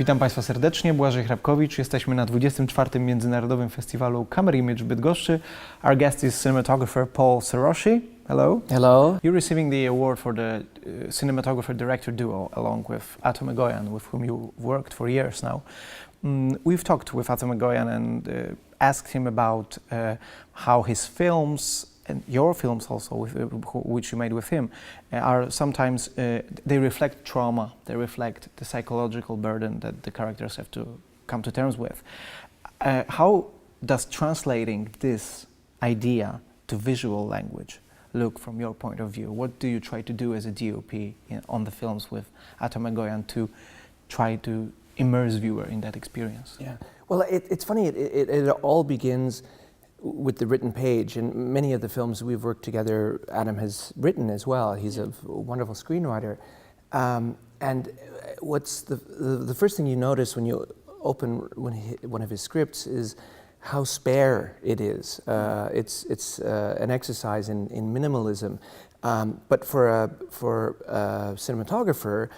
Witam Państwa serdecznie, Błażej Hrapkowicz. Jesteśmy na 24. Międzynarodowym Festiwalu Camerimage w Bydgoszczy. Our guest is cinematographer Paul Sarossy. Hello. Hello. You're receiving the award for the cinematographer-director duo along with Atom Egoyan, with whom you've worked for years now. We've talked with Atom Egoyan and asked him about how his films and your films also, which you made with him, are sometimes, they reflect trauma, they reflect the psychological burden that the characters have to come to terms with. How does translating this idea to visual language look from your point of view? What do you try to do as a DOP on the films with Atom Egoyan to try to immerse viewer in that experience? Yeah, well, it's funny, it all begins with the written page, and many of the films we've worked together, Adam has written as well. He's a wonderful screenwriter. And what's the first thing you notice when you open one of his scripts is how spare it is. It's an exercise in minimalism. But for a cinematographer,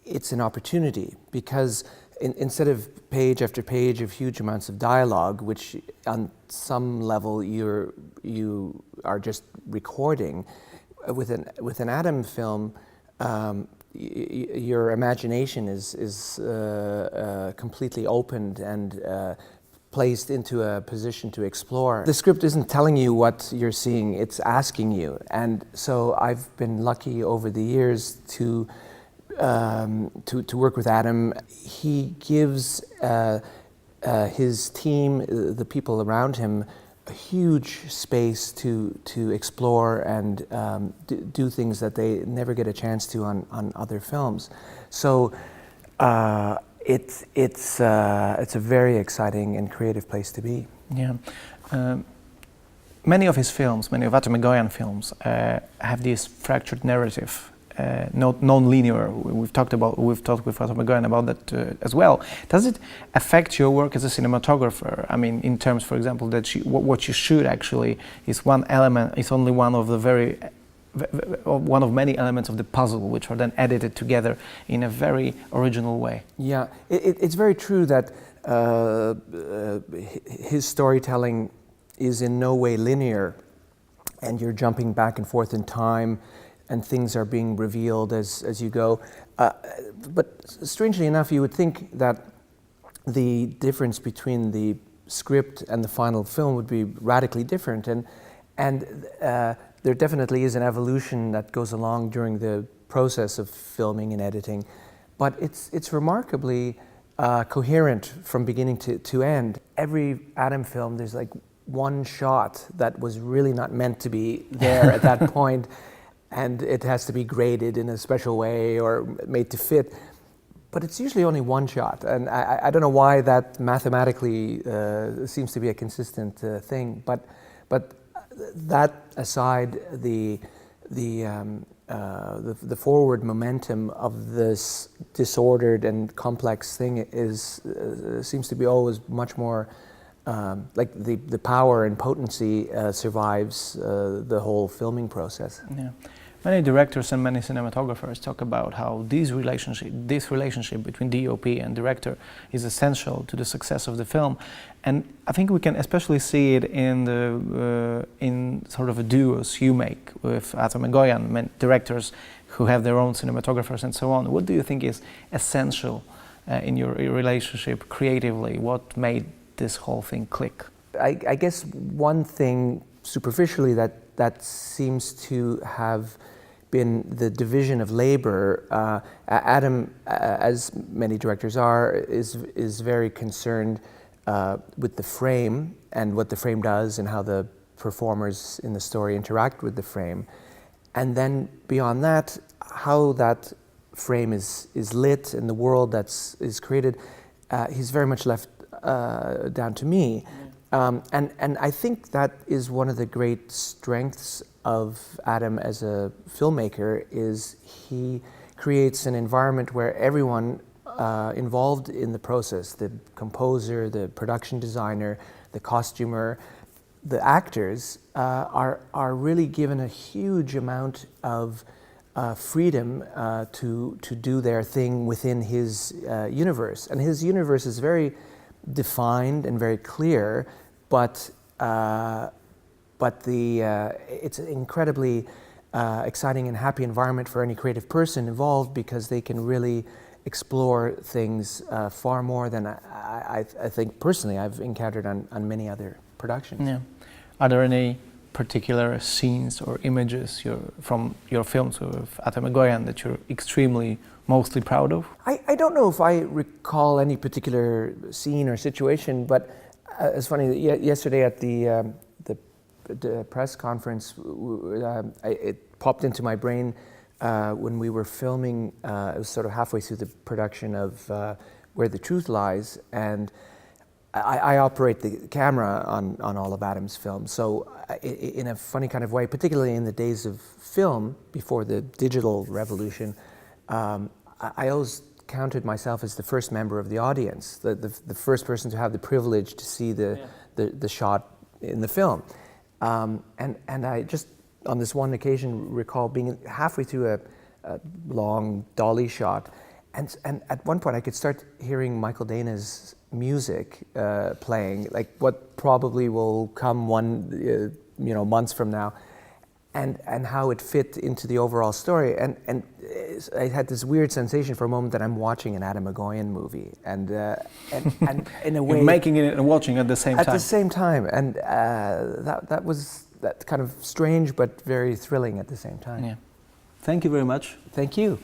it's an opportunity, because instead of page after page of huge amounts of dialogue, which on some level you are just recording, with an Adam film, your imagination is completely opened and placed into a position to explore. The script isn't telling you what you're seeing, it's asking you. And so I've been lucky over the years to work with Adam. He gives his team, the people around him, a huge space to explore and do things that they never get a chance to on other films. So it's a very exciting and creative place to be. Yeah. Many of his films, many of Atom Egoyan films, have this fractured narrative. Non-linear. We've talked with Atom Egoyan about that as well. Does it affect your work as a cinematographer? I mean, in terms, for example, that what you shoot actually is one element. It's only one of one of many elements of the puzzle, which are then edited together in a very original way. Yeah, it's very true that his storytelling is in no way linear, and you're jumping back and forth in time, and things are being revealed as you go. But strangely enough, you would think that the difference between the script and the final film would be radically different. And there definitely is an evolution that goes along during the process of filming and editing. But it's remarkably coherent from beginning to end. Every Adam film, there's like one shot that was really not meant to be there at that point. And it has to be graded in a special way or made to fit. But it's usually only one shot. And I don't know why that mathematically seems to be a consistent thing. But that aside, the forward momentum of this disordered and complex thing seems to be always much more like the power and potency survives the whole filming process. Yeah. Many directors and many cinematographers talk about how this relationship between DOP and director is essential to the success of the film, and I think we can especially see it in sort of a duos you make with Atom Egoyan, directors who have their own cinematographers and so on. What do you think is essential in your relationship creatively? What made this whole thing click? I guess one thing superficially that seems to have been the division of labor. Adam, as many directors are, is very concerned with the frame and what the frame does and how the performers in the story interact with the frame. And then beyond that, how that frame is lit and the world is created, he's very much left down to me. And I think that is one of the great strengths of Adam as a filmmaker, is he creates an environment where everyone involved in the process, the composer, the production designer, the costumer, the actors, are really given a huge amount of freedom to do their thing within his universe. And his universe is very defined and very clear, but it's an incredibly exciting and happy environment for any creative person involved, because they can really explore things far more than I think personally I've encountered on many other productions. Yeah. Are there any particular scenes or images from your films with Atom Egoyan that you're extremely mostly proud of? I don't know if I recall any particular scene or situation, but it's funny that yesterday at the press conference, it popped into my brain when we were filming. It was sort of halfway through the production of Where the Truth Lies, and I operate the camera on all of Adam's films. So in a funny kind of way, particularly in the days of film before the digital revolution, I always counted myself as the first member of the audience, the first person to have the privilege to see the shot in the film. And I just, on this one occasion, recall being halfway through a long dolly shot, and at one point I could start hearing Michael Dana's music playing, like what probably will come months from now, and how it fit into the overall story. And I had this weird sensation for a moment that I'm watching an Atom Egoyan movie, and in a way you're making it and watching at the same time. At the same time, and that was kind of strange but very thrilling at the same time. Yeah. Thank you very much. Thank you.